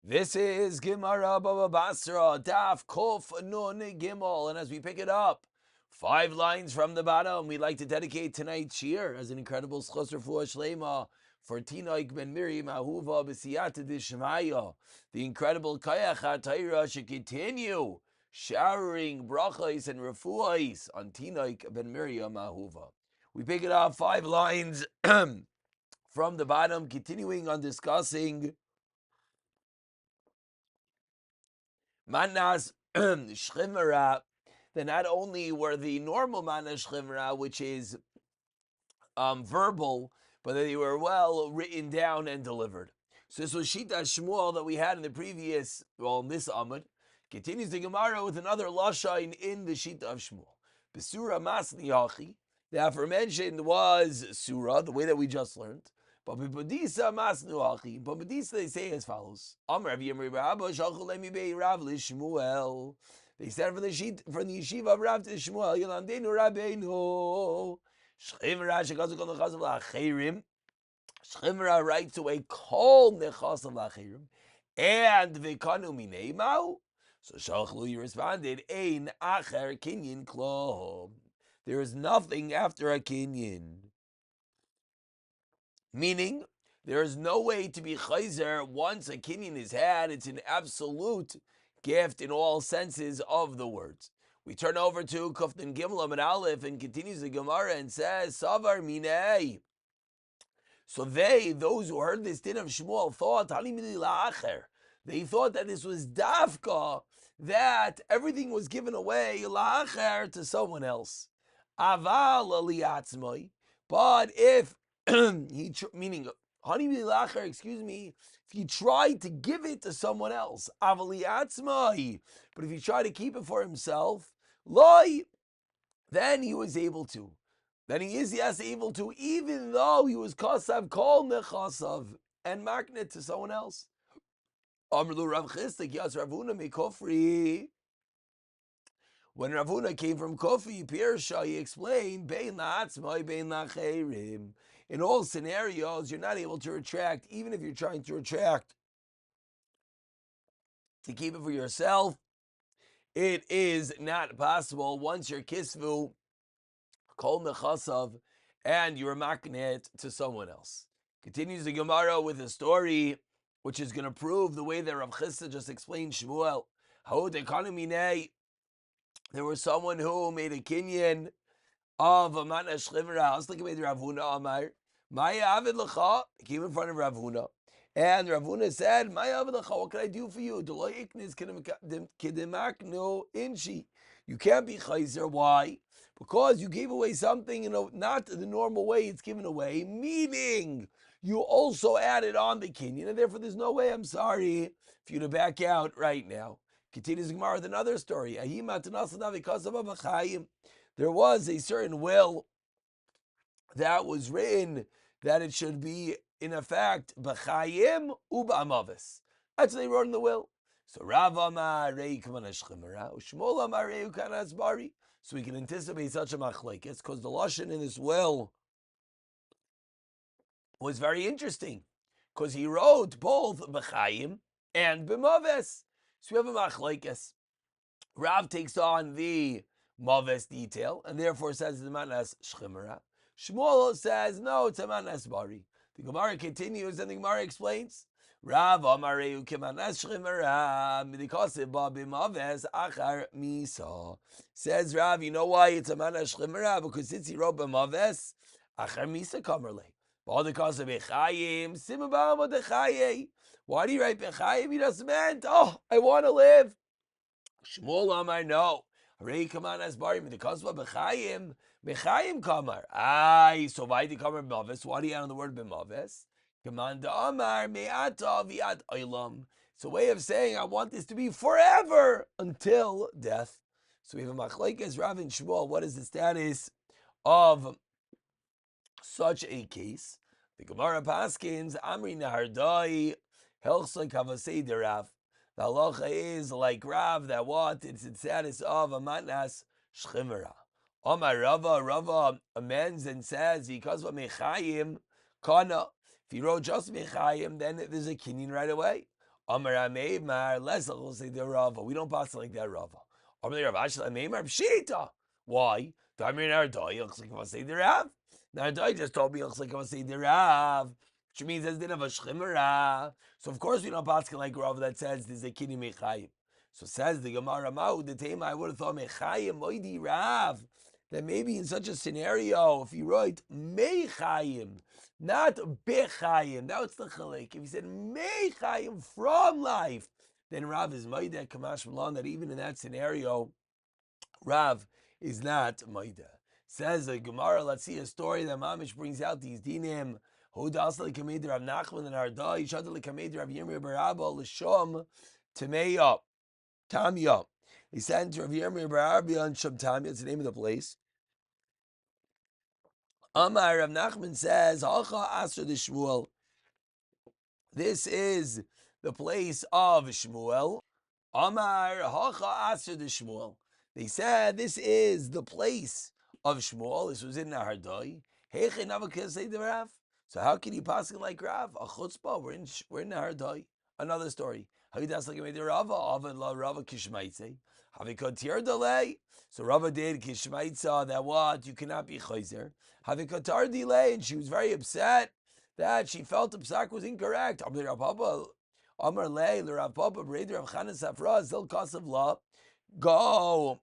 This is Gemara Baba Basra, Daf Kof Nun Gimel, and as we pick it up, 5 lines from the bottom, we'd like to dedicate tonight's shir as an incredible zchus rafua shleima for Tinok ben Miriam Ahuva b'siyata d'shmaya. The incredible Kayach HaTorah should continue showering brachos and refuahs on Tinok ben Miriam Ahuva. We pick it up 5 lines from the bottom, continuing on discussing Manas Shchimera, that not only were the normal Manas Shchimera, which is verbal, but that they were well written down and delivered. So this was Shita Shmuel that we had in the previous, in this Amud. Continues the Gemara with another Lashain in the Shita of Shmuel. Besura Masni Hachi, the aforementioned was Surah, the way that we just learned. But B'Badisa Masnu Hachi, but B'Badisa they say as follows: Amar Rav Yemri Rabba Shachol Lemi Bei Rav Lishmuel. They said from the yeshiva of Rav to Shmuel, Yolamdenu Rabbeinu. Shchimra shekazuk on the chasav la'achirim. Shchimra writes away kol nechasav la'achirim, and v'kanu minei mau. So Shachlu responded, Ein acher kinyin klom. There is nothing after a kinyin. Meaning, there is no way to be chayzer once a kinyan is had. It's an absolute gift in all senses of the words. We turn over to Kuftan Gimel Amid Aleph and continues the Gemara and says, Savar minei. So those who heard this din of Shmuel, thought, they thought that this was dafka, that everything was given away la'acher to someone else. Aval aliyatzmoi. But if meaning, if he tried to give it to someone else, but if he tried to keep it for himself, then he was able to. Then he is, yes, able to, even though he was kasav kol nechasav and maknet to someone else. Amrlu Rav Chistik Yas Ravuna Mikofri. When Ravuna came from Kofi, Pirsha, he explained, Bein la'atzmai, bein la'cherim. In all scenarios, you're not able to retract, even if you're trying to retract to keep it for yourself. It is not possible once you're kisvu, kol nechasav, and you're maknet to someone else. Continues the Gemara with a story which is going to prove the way that Rav Chisda just explained Shmuel. There was someone who made a kinyan of a manash chivra. I was looking at Ravuna Amar. Maya avid lecha came in front of Ravuna, and Ravuna said, "Maya avid lecha, what can I do for you? Deloy iknis kedemakno inchi. You can't be chayzer. Why? Because you gave away something not the normal way it's given away. Meaning, you also added on the kinyan, and therefore there's no way. I'm sorry for you to back out right now." Continues Gemara with another story. There was a certain will that was written that it should be, in effect, b'chayim u'b'amavis. That's what they wrote in the will. So Rav Amar Rei Kavana Shchimera, Shmuel Amar Rei Kanas Bari. So we can anticipate such a machlekes because the lashon in this will was very interesting because he wrote both b'chayim and b'maves. So we have a machlekes. Rav takes on the maves detail and therefore says the manas shchimera. Shmuel says no, it's a manas bari. The Gemara continues and the Gemara explains. Rav amareu kemanas shchimera midikase ba b'maves achar misa. Says Rav, you know why it's a manas shchimera? Because since he wrote b'maves achar misa kamerle. Why do you write Bechayim? He just meant, I want to live. Shmuel Amar, no. Hooray, come on, as Barim, the Kosva Bechayim, Bechayim Kamar. Aye, so why did Kamar B'maves? Why do you add on the word B'maves? Command Amar, Me'ata Viat Olam. It's a way of saying, I want this to be forever until death. So we have a machlekes Rav and Shmuel. What is the status of such a case? The Gemara Paskins, Amri Nahardai, Helchsoi Kavasei de Rav. The halacha is like Rav, that what? It's the status of a matnas shchimera. Omar Rava amends and says, because of mechayim, kana. If he wrote just mechayim, then there's a kinyan right away. Amar Ameimar, lezach say the Rava. We don't pass like that, Rava. Amar Rav Ashla Ameimar Pshita. Why? Damir Nardai looks like if I say the Rav. Nardai just told me looks like if I say the Rav, which means as did have a shchimera. So of course we don't pass like Rav that says there's a kini mechayim. So says the Gemara Mau the Tema. I would have thought mechayim moidi Rav. That maybe in such a scenario, if you write mechayim, not bechayim, that was the chalik. If you said mechayim, from life, then Rav is maida kamash malan, that even in that scenario, Rav is not maida. Says the Gemara, let's see a story that Mamish brings out these dinim. Hodas lekamid Rav Nachman and Arda, Yishad lekamid Rav Yirmiyah Barabba l'shom Tameya Tamya. He sent to Rav Yirmiyah Barabba and Shom Tamya. It's the name of the place. Amar Rav Nachman says, Hacha Asher de Shmuel. This is the place of Shmuel. Amar Hacha Asher de Shmuel. They said this is the place of Shmuel. This was in Nahardai. Heiche Navakeh say the Rav. So how can you pass it like Rav? A chutzpah. We're in Nahardai. Another story. Havidas like the Rava. Avad la Rava kishmaitze. Havikot tir delay. So Rava did kishmaitza that what you cannot be chayzer. Havikatar delay, and she was very upset that she felt the psak was incorrect. Amar Rav Papa, Amar lei Rav Papa, Breder Rav Chanan Safra, Zil Kasav La. Go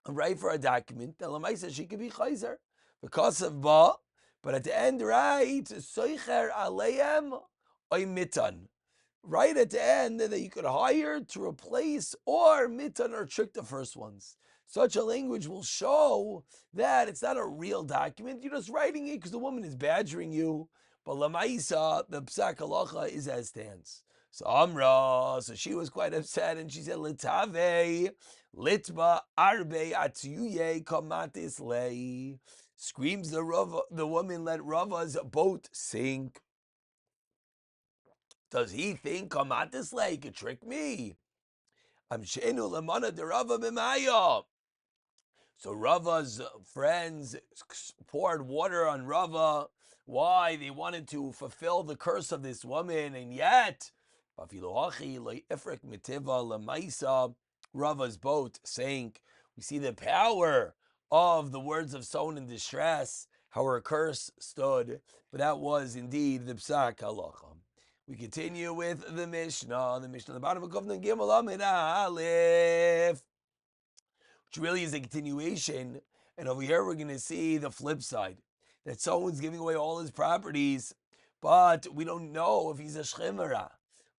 and write for a document that Lamaisa she could be chayzer because of ba, but at the end write soicher aleim oy mitan. Right at the end that you could hire to replace or mitan or trick the first ones. Such a language will show that it's not a real document. You're just writing it because the woman is badgering you. But lamaisa, the psak halacha is as stands. So Amra, so she was quite upset and she said, Litave, Litba, Arbe, Atsuyuye, Kamatis lei. Screams the woman, let Rava's boat sink. Does he think Kamatis lei could trick me? I'm Shenu Lamana de Rava Bimaya. So Rava's friends poured water on Rava. Why? They wanted to fulfill the curse of this woman, and yet Rava's boat sank. We see the power of the words of someone in distress, how her curse stood, but that was indeed the psak halacha. We continue with the Mishnah. The Mishnah, the bottom of Kufnan Gimel Amid Aleph, which really is a continuation. And over here, we're going to see the flip side, that someone's giving away all his properties, but we don't know if he's a shchimera.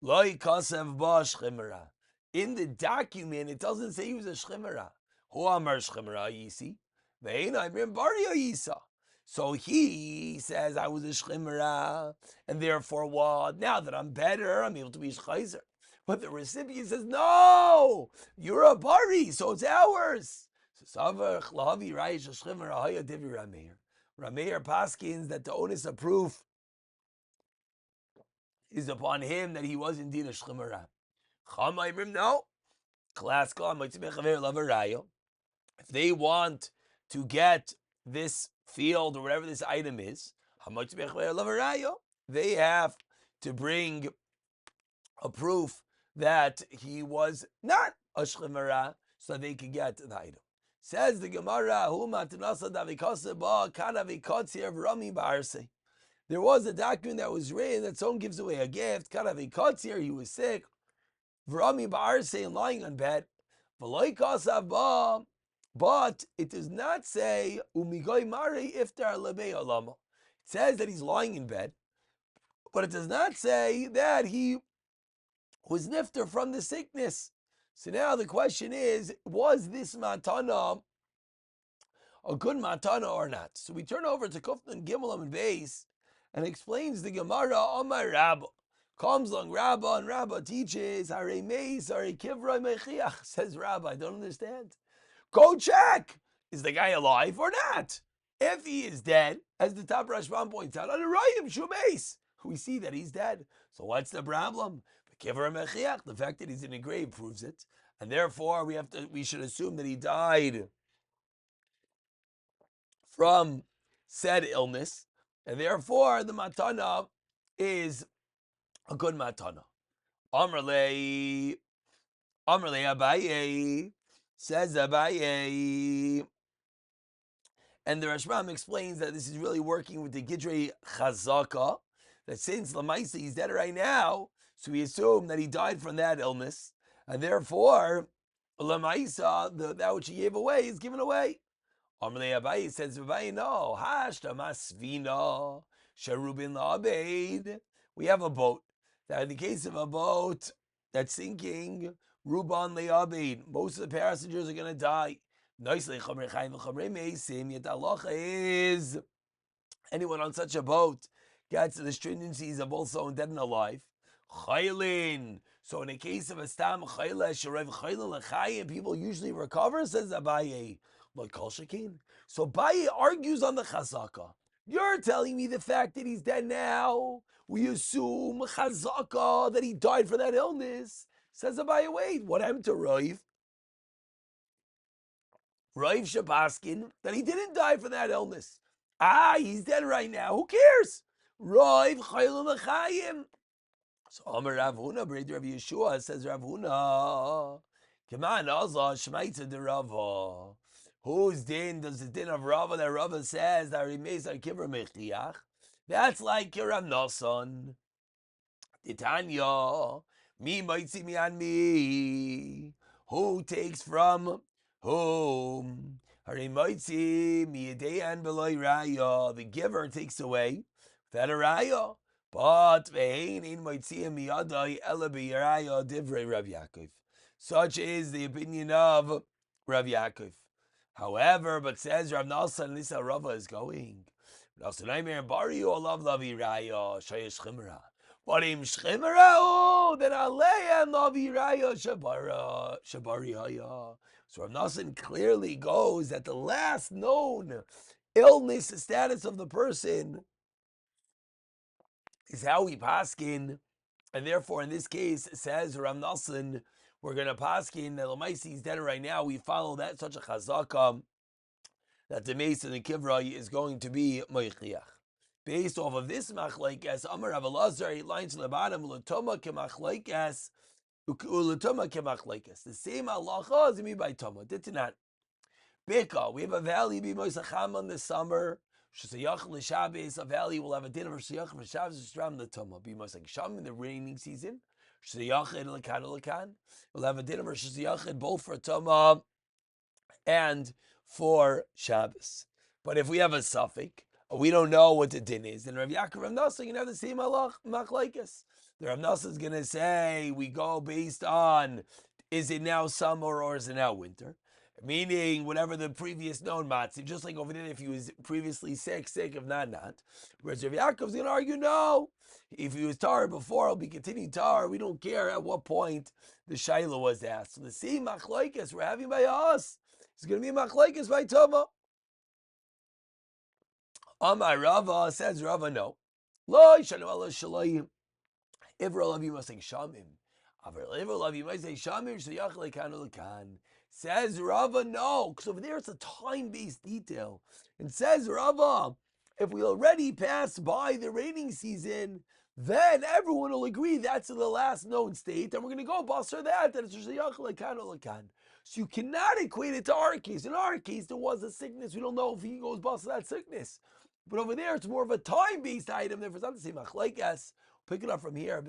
Loi kasev ba shchimera. In the document, it doesn't say he was a shchimera. Hu amar shchimera yisi. Ve'ena imrim baria yisa. So he says, I was a shchimera, and therefore what? Now that I'm better, I'm able to be shchayzer. But the recipient says, no, you're a bari, so it's ours. So Savach Lahavi Raish Shchimera Haya Divi Rameir. Rameir paskins that the onus of proof is upon him that he was indeed a shchimera. Chamaimrim, no. Classical, if they want to get this field or whatever this item is, they have to bring a proof that he was not a shchimera so they can get the item. Says the Gemara, there was a document that was written that someone gives away a gift. He was sick. Vrami ba'arse, lying on bed. But it does not say it says that he's lying in bed, but it does not say that he was nifter from the sickness. So now the question is, was this matana a good matana or not? So we turn over to Kufnan Gimel and Beis and explains the Gemara Amar Rabba. Comes along Rabba, and Rabba teaches, Hare Meis, Hare Kivroi Mechiach. Says Rabba, I don't understand. Go check. Is the guy alive or not? If he is dead, as the top Rashban points out, on the Rayim Shumeis, we see that he's dead. So what's the problem? The fact that he's in a grave proves it. And therefore we should assume that he died from said illness. And therefore the matana is a good matana. Amrle Abaye, says Abaye. And the Rashbam explains that this is really working with the Gidrei Chazaka, that since Lamaisa he's dead right now, so we assume that he died from that illness, and therefore Lamaisa, that which he gave away, is given away. Amrle Abaye says, Abaye, no, Hashta Masvina, Sharubin La'abeid. We have a boat. Now, in the case of a boat that's sinking, Ruban Le'abeid, most of the passengers are going to die. Nicely, yet Allah is anyone on such a boat gets the stringencies of also dead and alive. Chaylin. So in the case of a stam chayla sharev chaylin lechayim, people usually recover, says Abaye. Like Kol Shekin. So Abaye argues on the chazaka. You're telling me the fact that he's dead now, we assume chazaka that he died for that illness. Says Abaye, wait, what happened to Rav? Rav Shabaskin, that he didn't die from that illness. He's dead right now. Who cares? Rav Chaylin L'Chayim. So Amar Rav Huna, Breder Rav Yeshua, says Rav Huna, come on, Allah, Shmaita de Rava. Whose din does the din of Rava that Rava says that remains like Kivra Mechiach? That's like Rav Nasan. Titania, me might see me on me. Who takes from whom? The giver takes away without a raya. But such is the opinion of Rav Yaakov. However, but says Rav Nasan, this how Rava is going. But im shchimera, then aleim lavi raya shabari haya. So Rav Nasan clearly goes that the last known illness status of the person is how we paskin, and therefore in this case says Rav Nasan, we're going to paskin that Lamaisi is dead right now. We follow that such a chazaka that the mace and the kivra is going to be moichiach. Based off of this machlaikas, Amar Rav Elazar, 8 lines to the bottom, l'toma kemachlaikas, l'toma kemachlaikas. The same halacha as me by toma. Did not. Beka, we have a valley be moisacham in the summer. Shesayach l'shabbos, a valley will have a dinner for shesayach for Shabbos shram the toma. Be moisacham in the raining season. Shesayach and lekan. We'll have a dinner for shesayach both for toma and for Shabbos. But if we have a suffix, we don't know what the din is, then Rav Yaakov Rav Nasa can have the same machlaikas. The Rav Nasa is going to say we go based on is it now summer or is it now winter, meaning whatever the previous known matzah. Just like over there, if he was previously sick, if not. Whereas Rav Yaakov is going to argue no. If he was tar before, he'll be continuing tar. We don't care at what point the shaila was asked. So the same machlaikas we're having by us is going to be machlaikas by Tova. Amar Rava, says Rava, no. Lo yishanu ala shalayim. Ivra lav yimaseng shamim. Avar ivra lav yimaseng shamim sheyach lekan lekan. Says Rava, no, because over there it's a time-based detail. And says Rava, if we already passed by the rainy season, then everyone will agree that's in the last known state, and we're going to go Basra that it's sheyach lekan lekan. So you cannot equate it to our case. In our case, there was a sickness. We don't know if he goes Basra that sickness. But over there, it's more of a time-based item. Therefore, it's not the same machlaikas. Pick it up from here.